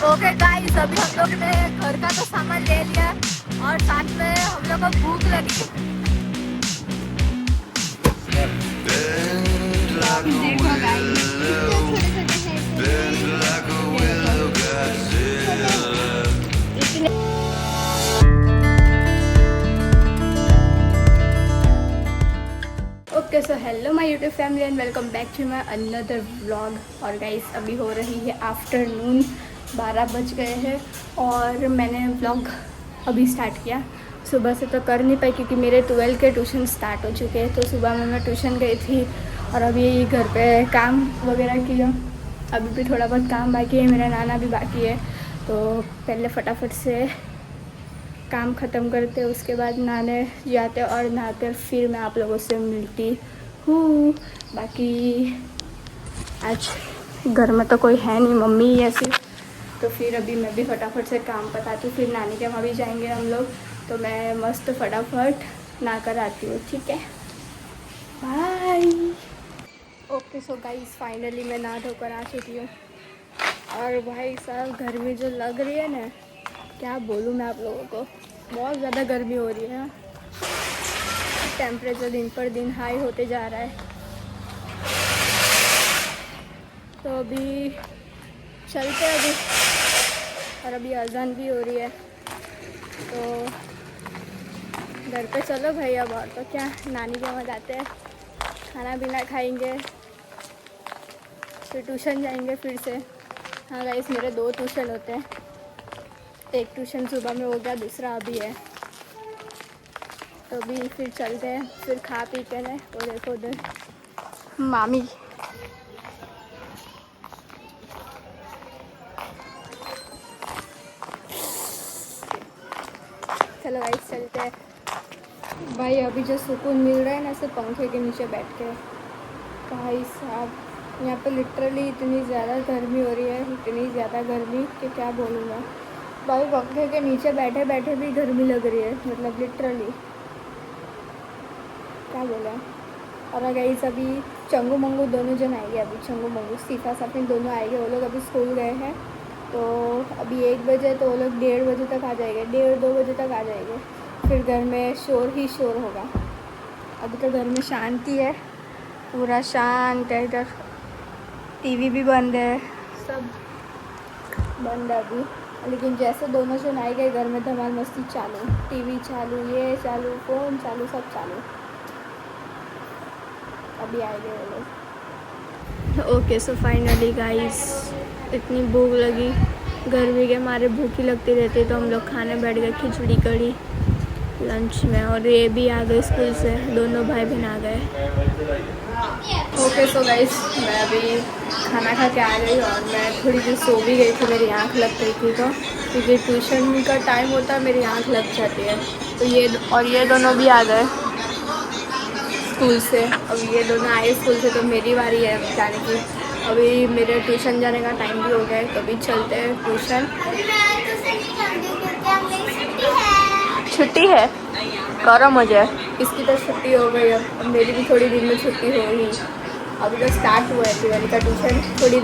Okay guys, अभी हम लोग ने घर का तो सामान ले लिया और साथ में हम लोग को भूख लगी। देखो guys okay so hello my YouTube family and welcome back to my another vlog. और गाइस अभी हो रही है आफ्टरनून, 12 बज गए हैं और मैंने व्लॉग अभी स्टार्ट किया। सुबह से तो कर नहीं पाई क्योंकि मेरे 12 के ट्यूशन स्टार्ट हो चुके हैं। तो सुबह में मैं ट्यूशन गई थी और अभी घर पे काम वगैरह किया। अभी भी थोड़ा बहुत काम बाकी है, मेरा नाना भी बाकी है। तो पहले फटाफट से काम ख़त्म करते, उसके बाद नहाने जाते और नहाकर फिर मैं आप लोगों से मिलती हूँ। बाकी आज घर में तो कोई है नहीं, मम्मी ही है सिर्फ। तो फिर अभी मैं भी फटाफट से काम बताती हूँ, फिर नानी के वहाँ भी जाएंगे हम लोग। तो मैं मस्त फटाफट नहा कर आती हूँ, ठीक है, bye. Okay so guys finally मैं नहा धोकर आ चुकी हूँ। और भाई साहब गर्मी जो लग रही है ना, क्या बोलूँ मैं आप लोगों को, बहुत ज़्यादा गर्मी हो रही है। टेम्परेचर दिन पर दिन हाई होते जा रहा है। तो अभी चलते हैं अभी, और अभी अजान भी हो रही है। तो घर पे चलो भाई, अब और तो क्या, नानी के वहाँ जाते हैं, खाना पीना खाएंगे, फिर ट्यूशन जाएंगे फिर से। हाँ गाइस, मेरे 2 ट्यूशन होते हैं, एक ट्यूशन सुबह में हो गया, दूसरा अभी है। तो अभी फिर चलते हैं, फिर खा पी के ना। वो देखो उधर मामी, चलो गाइस चलते हैं। भाई अभी जो सुकून मिल रहा है ना, ऐसे पंखे के नीचे बैठ के, भाई साहब यहाँ पे लिटरली इतनी ज़्यादा गर्मी हो रही है, इतनी ज़्यादा गर्मी कि क्या बोलूँ मैं। भाई पंखे के नीचे बैठे बैठे भी गर्मी लग रही है, मतलब लिटरली क्या बोला। और गाइस अभी चंगू मंगू दोनों जन आएंगे, अभी चंगू मंगू सीफा सफिन दोनों आएंगे। वो लोग अभी स्कूल गए हैं, तो अभी 1 बजे, तो वो लोग 1:30 बजे तक आ जाएंगे, 1:30-2 बजे तक आ जाएंगे। फिर घर में शोर ही शोर होगा। अभी तो घर में शांति है, पूरा शांत है। इधर टीवी भी बंद है, सब बंद है अभी। लेकिन जैसे दोनों जन आए गए, घर में धमाल मस्ती चालू, टीवी चालू, ये चालू, फ़ोन चालू, सब चालू। अभी आएंगे वो लोग। ओके सो फाइनली गाइस, इतनी भूख लगी, गर्मी के मारे भूख ही लगती रहती, तो हम लोग खाने बैठ गए खिचड़ी कढ़ी लंच में। और ये भी आ गए स्कूल से, दोनों भाई बहन आ गए। ओके सो गाइस, मैं अभी खाना खा के आ गई और मैं थोड़ी देर सो भी गई थी, मेरी आँख लग गई थी। तो क्योंकि ट्यूशन का टाइम होता है, मेरी आँख लग जाती है। तो ये दोनों भी आ गए स्कूल से। अब ये दोनों आए स्कूल से, तो मेरी बारी है जाने की। अभी मेरे ट्यूशन जाने का टाइम भी हो गया है, तो अभी चलते हैं ट्यूशन। छुट्टी है, करो मुझे, इसकी तो छुट्टी हो गई, अब मेरी भी थोड़ी दिन में छुट्टी होगी। अभी तो स्टार्ट हुआ है दिवाली का ट्यूशन, थोड़े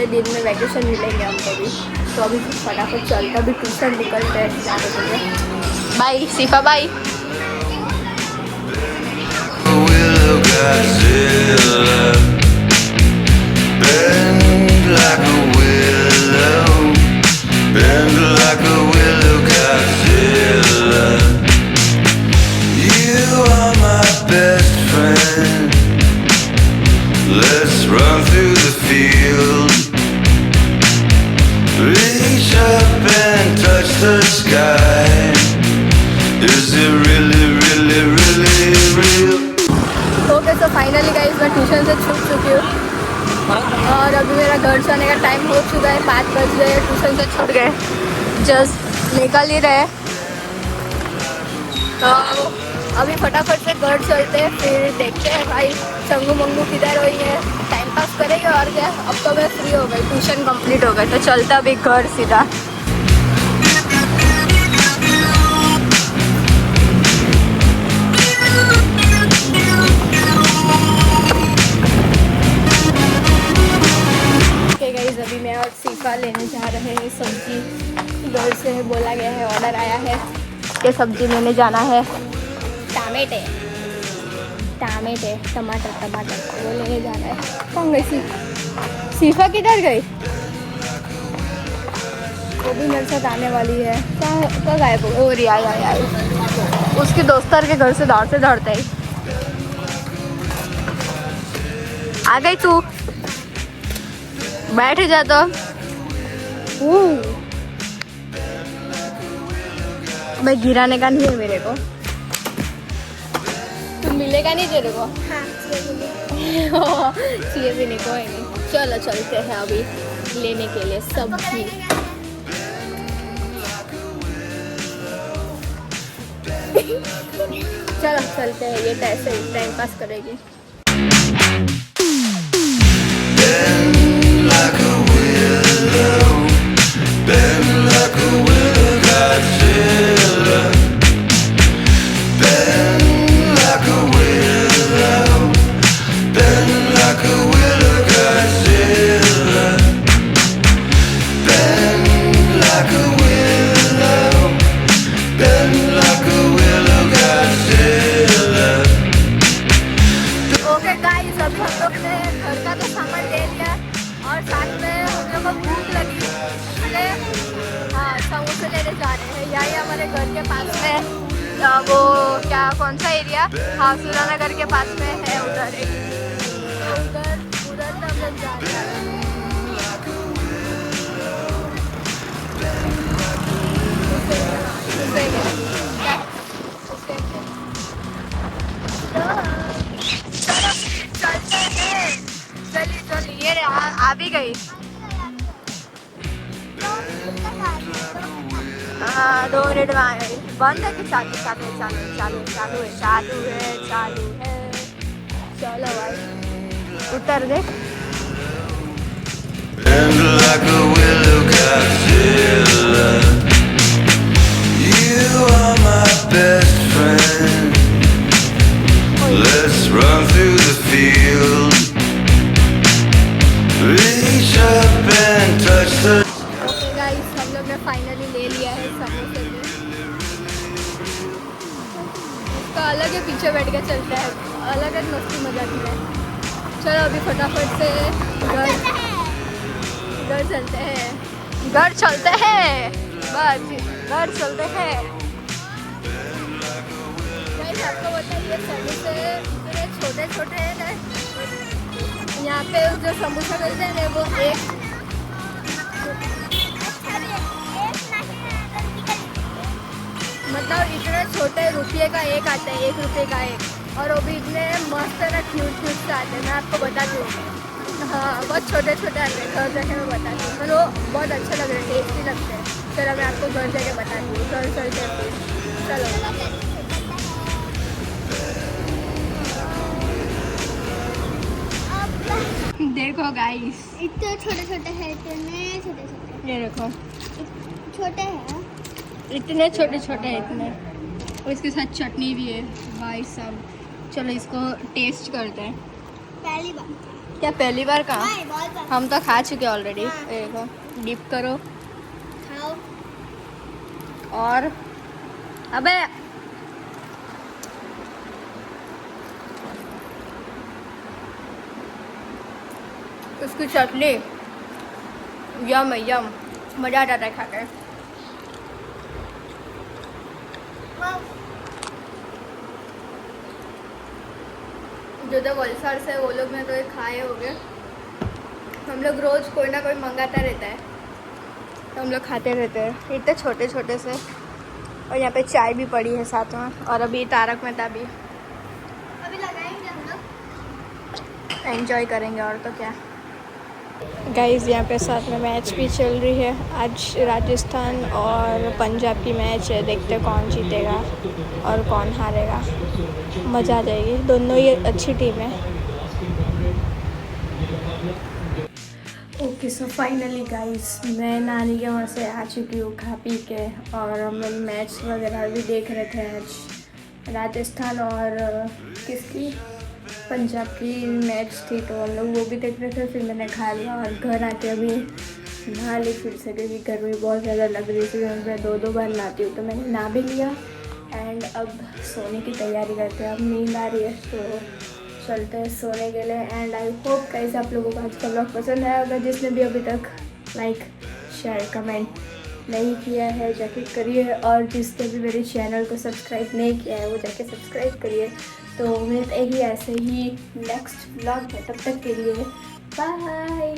दिन में वैकेशन मिलेंगे हमको भी। तो अभी फटाफट चलता, अभी ट्यूशन निकलते हैं जाने के लिए। बाय सीफा, bye. Let's run through the field, reach up and touch the sky. Is it really, really, really real? Okay so finally guys, मैं ट्यूशन से छूट चुकी हूँ और अभी मेरा घर जाने का टाइम हो चुका है, 5 बज गए, ट्यूशन से छूट गए, जस्ट निकल ही रहे। तो अभी फटाफट से घर चलते हैं, फिर देखते हैं भाई चंगू मंगू किधर हुई है, टाइम पास करेंगे और क्या। अब तो मैं फ्री हो गई, ट्यूशन कंप्लीट हो गई, तो चलता अभी घर सीधा। ओके गाइस, सीफा लेने जा रहे हैं सब्जी। घर से बोला गया है, ऑर्डर आया है कि सब्जी लेने जाना है। टमाटर वो लेने जाना है। कौन गई सीफा किधर गई? वो भी मेरे साथ आने वाली है। कहाँ गायब हो गई? आई उसके दोस्तर के घर से दौड़ते ही आ गई। तू बैठ जा तो। मैं गिराने का नहीं है मेरे को। तुम मिलेगा नहीं तेरे को? हाँ, चाहिए भी नहीं, कोई नहीं। चलो चलते हैं अभी लेने के लिए सब्जी। चलो चलते हैं, ये ऐसे ही टाइम पास करेगी। Bend like a willow, bend like a willow, Godzilla. Bend like a willow, bend like a willow, Godzilla. Bend like a willow, bend like a willow, Godzilla. Okay guys, अभी हम लोग ने घर का तो सामान ले लिया और साथ में हम लोग को भूख लगी, इसलिए हाँ समोसे लेने जा रहे हैं। यही हमारे घर के पास में वो क्या कौन सा एरिया, हाँ सुरानगर के पास में है उधर एक, उधर से हम लोग जा रहे हैं। चलिए ये आ भी गई। हाँ 2 मिनट में आ गई। बंद है कि चालू है? चलो भाई उतर दे। Bend like a willow, Godzilla. You are my best friend. Let's run through the field. Reach up and touch the. Okay guys, हम लोग ने फाइनली ले लिया है समोसे में। इसका अलग है, पीछे बैठ के चलता है, अलग है मस्ती मजाक में। चलो अभी फटाफट से घर चलते हैं। बस घर चलते हैं। गाइस आपको बताइए समोसे इतने छोटे हैं ना, यहाँ पे जो समोसा मिलते हैं वो एक मतलब इतने छोटे रुपये का एक आता है, 1 रुपये का एक, और वो भी इतने मस्त है ना, क्यूट से आते हैं। मैं आपको बताती हूँ, हाँ बहुत छोटे आते हैं। घर जाके मैं बताती हूँ, पर वो बहुत अच्छे लग रहे हैं, टेस्टी लगते हैं। चलो मैं आपको घर जाके बताती हूँ। चलते हैं चलो। देखो गाइस, इतने छोटे हैं, इतने छोटे। ये देखो छोटे हैं। इतने छोटे हैं इतने, और इसके साथ चटनी भी है भाई साहब। चलो इसको टेस्ट करते हैं। पहली बार। क्या पहली बार कहाँ? नहीं, बहुत बार। हम तो खा चुके ऑलरेडी। हाँ। देखो डिप करो खाओ। और अबे उसकी चटनी यम मज़ा आ जाता है खा के। जो तो वलसाड़ से वो लोग ने तो ये खाए हो गए। हम लोग रोज़ कोई ना कोई मंगाता रहता है, तो हम लोग खाते रहते हैं इतने छोटे से। और यहाँ पे चाय भी पड़ी है साथ में, और अभी तारक मेहता भी अभी लगाएंगे हम लोग। एंजॉय करेंगे, और तो क्या। गाइस यहाँ पे साथ में मैच भी चल रही है। आज राजस्थान और पंजाब की मैच है, देखते कौन जीतेगा और कौन हारेगा। मज़ा आ जाएगी, दोनों ही अच्छी टीम है। ओके सो फाइनली गाइस, मैं नानी के वहाँ से आ चुकी हूँ खा पी के, और हम लोग मैच वगैरह भी देख रहे थे। आज राजस्थान और किसकी, पंजाब की मैच थी, तो हम लोग वो भी देख रहे थे। फिर मैंने खा लिया और घर आके अभी नहा ली फिर से, क्योंकि गर्मी बहुत ज़्यादा लग रही थी। मैं 2 बार नहाती हूँ, तो मैंने नहा भी लिया। एंड अब सोने की तैयारी करते हैं। अब नींद आ रही है तो चलते हैं सोने के लिए। एंड आई होप गाइस आप लोगों को आज का ब्लॉग पसंद आया होगा। जिसने भी अभी तक लाइक शेयर कमेंट नहीं किया है जाके करिए, और जिसने भी मेरे चैनल को सब्सक्राइब नहीं किया है वो जाके सब्सक्राइब करिए। तो मिलते ही ऐसे ही नेक्स्ट ब्लॉग में, तब तक के लिए बाय।